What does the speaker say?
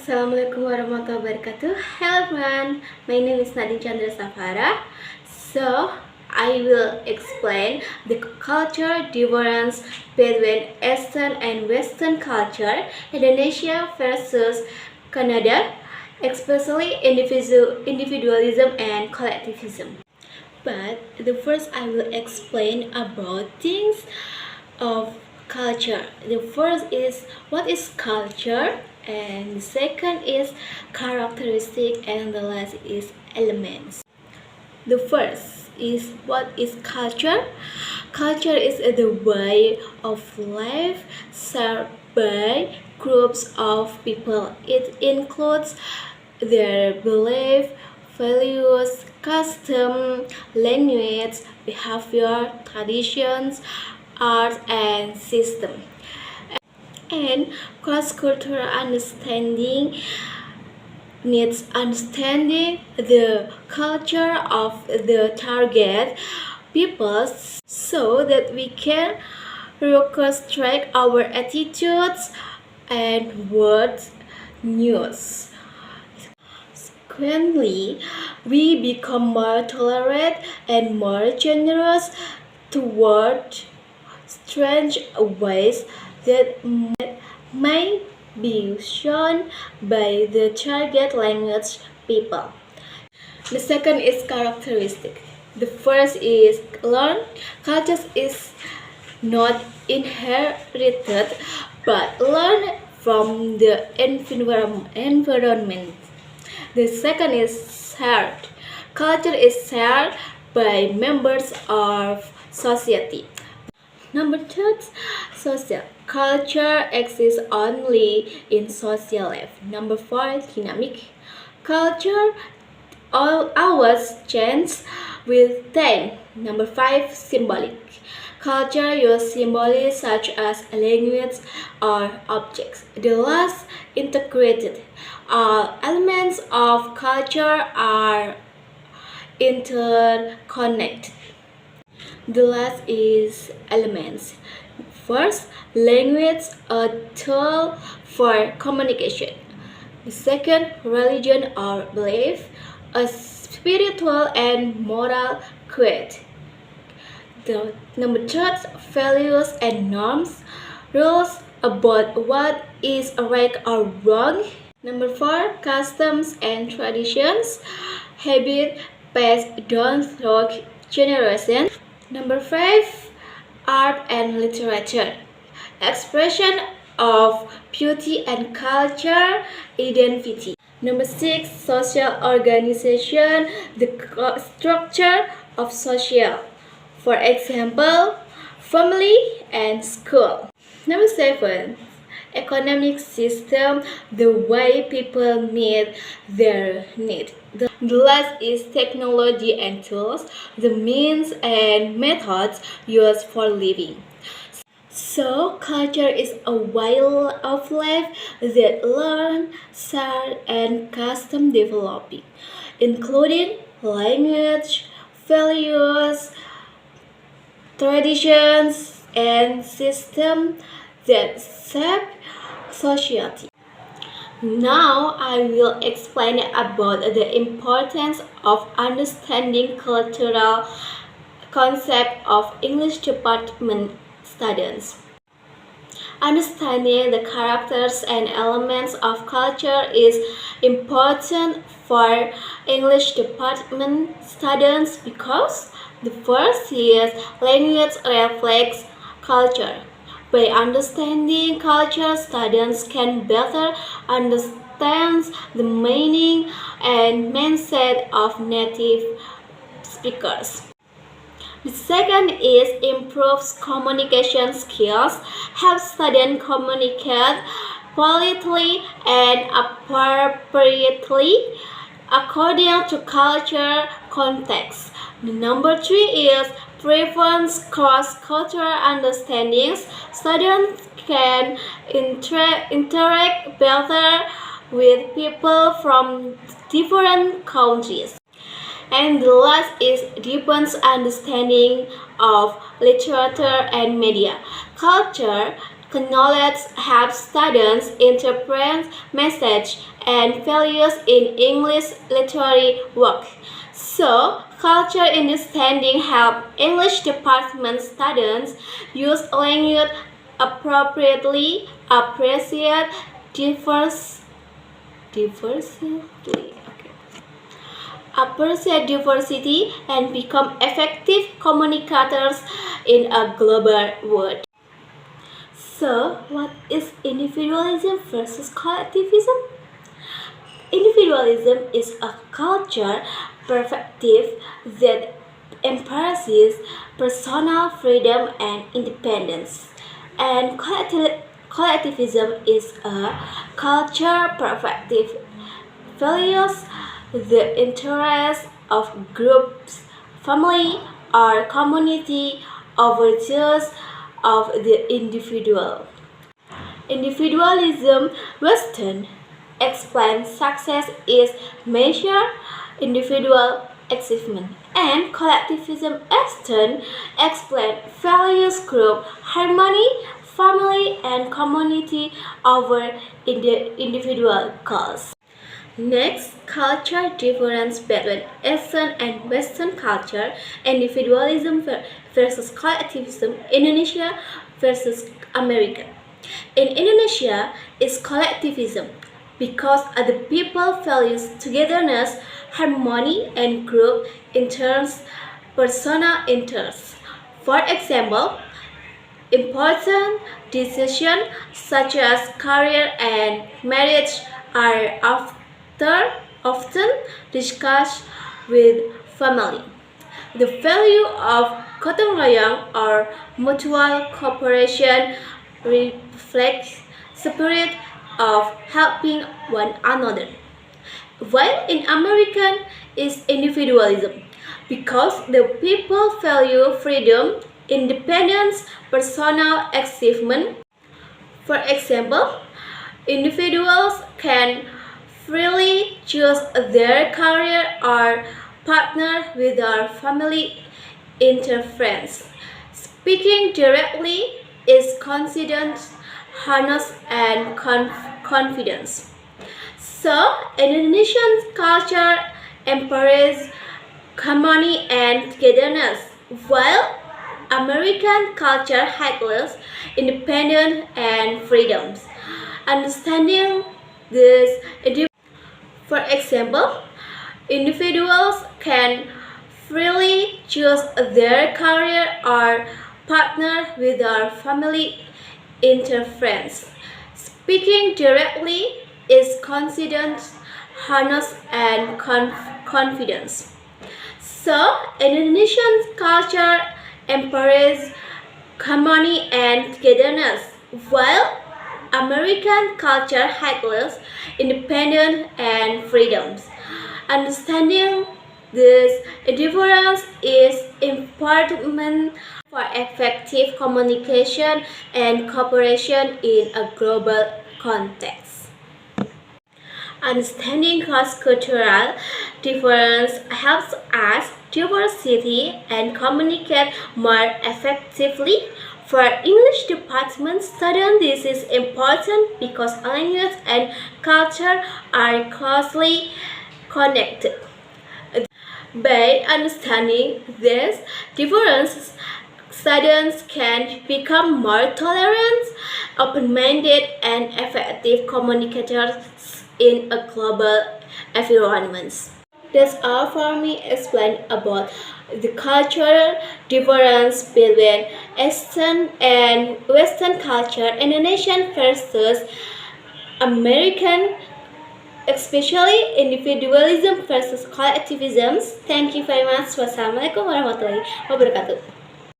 Assalamualaikum warahmatullahi wabarakatuh. Hello everyone, my name is Candra Safara. So I will explain the culture difference between Eastern and Western culture, Indonesia versus Canada, especially individualism and collectivism. But the first I will explain about things of culture. The first is what is culture, and the second is characteristic, and the last is elements. The first is what is culture. Culture is the way of life served by groups of people. It includes their belief, values, custom, language, behavior, traditions, art, and system. And cross-cultural understanding needs understanding the culture of the target peoples so that we can reconstruct our attitudes and words news. Consequently, we become more tolerant and more generous toward strange ways that may be shown by the target language people. The second is characteristic. The first is learned. Culture is not inherited but learned from the environment. The second is shared. Culture is shared by members of society. Number two, social. Culture exists only in social life. Number four, dynamic. Culture always changes with time. Number five, symbolic. Culture uses symbols such as language or objects. The last, integrated. All elements of culture are interconnected. The last is elements. First, language, a tool for communication. The second, religion or belief, a spiritual and moral code. The number third, values and norms, rules about what is right or wrong. Number four, customs and traditions, habit passed down through generations. Number five, art and literature, expression of beauty and culture identity. Number six, social organization, the structure of social. For example, family and school. Number seven, economic system, the way people meet their needs. The last is technology and tools, the means and methods used for living. So, culture is a way of life that learn, share, and custom developing, including language, values, traditions, and systems that shape society. Now I will explain about the importance of understanding cultural concept of English department students. Understanding the characters and elements of culture is important for English department students because the first is language reflects culture. By understanding culture, students can better understand the meaning and mindset of native speakers. The second is improves communication skills, helps students communicate politely and appropriately according to culture context. The number three is prevents cross-cultural understandings. Students can interact better with people from different countries. And the last is deepens understanding of literature and media. Culture Knowledge helps students interpret messages and values in English literary work. So, culture understanding helps English department students use language appropriately, appreciate diversity, appreciate diversity, and become effective communicators in a global world. So, what is individualism versus collectivism? Individualism is a culture perspective that embraces personal freedom and independence, and collectivism is a culture perspective values the interests of groups, family, or community over those of the individual. Individualism Western explains success is measure individual achievement, and collectivism Eastern explains values group harmony, family, and community over individual goals. Next, culture difference between Eastern and Western culture, individualism versus collectivism, Indonesia versus America. In Indonesia, is collectivism because the people values togetherness, harmony, and group interests, personal interests. For example, important decisions such as career and marriage are often discussed with family. The value of gotong royong or mutual cooperation reflects spirit of helping one another. While in American is individualism because the people value freedom, independence, personal achievement. For example, individuals can freely choose their career or partner without family interference. Speaking directly is considered honest and confidence. So, Indonesian culture embraces harmony and togetherness, while American culture highlights independence and freedoms. Understanding this, for example, individuals can freely choose their career or partner without family interference. Speaking directly is considered honest and confidence. So, Indonesian culture embraces harmony and togetherness, while American culture highlights independence and freedoms. Understanding this difference is important for effective communication and cooperation in a global context. Understanding cross-cultural difference helps us diversity and communicate more effectively. For English department students, this is important because language and culture are closely connected. By understanding these differences, students can become more tolerant, open-minded, and effective communicators in a global environment. That's all for me explain about the cultural difference between Eastern and Western culture, Indonesian versus American, especially individualism versus collectivism. Thank you very much. Wassalamualaikum warahmatullahi wabarakatuh.